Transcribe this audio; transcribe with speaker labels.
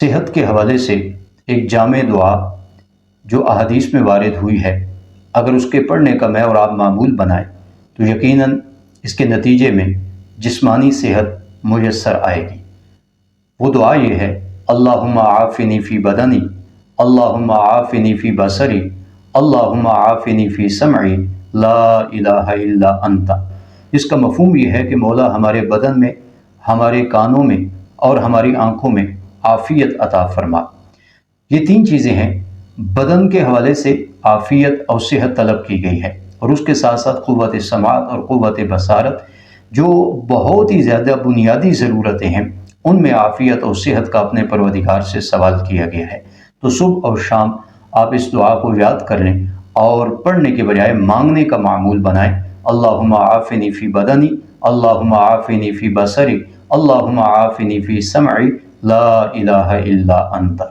Speaker 1: صحت کے حوالے سے ایک جامع دعا جو احادیث میں وارد ہوئی ہے، اگر اس کے پڑھنے کا میں اور آپ معمول بنائیں تو یقیناً اس کے نتیجے میں جسمانی صحت میسر آئے گی۔ وہ دعا یہ ہے: اللہم عافنی فی بدنی، اللہم عافنی فی بصری، اللہم عافنی فی سمعی، لا الہ الا انت۔ اس کا مفہوم یہ ہے کہ مولا ہمارے بدن میں، ہمارے کانوں میں اور ہماری آنکھوں میں عافیت عطا فرما۔ یہ تین چیزیں ہیں۔ بدن کے حوالے سے عافیت اور صحت طلب کی گئی ہے، اور اس کے ساتھ ساتھ قوت سماعت اور قوت بصارت، جو بہت ہی زیادہ بنیادی ضرورتیں ہیں، ان میں عافیت اور صحت کا اپنے پروردگار سے سوال کیا گیا ہے۔ تو صبح اور شام آپ اس دعا کو یاد کر لیں اور پڑھنے کے بجائے مانگنے کا معمول بنائیں: اللہم عافنی فی بدنی، اللہم عافنی فی بصری، اللہم عافنی فی سمعی، لا الہ الا انت۔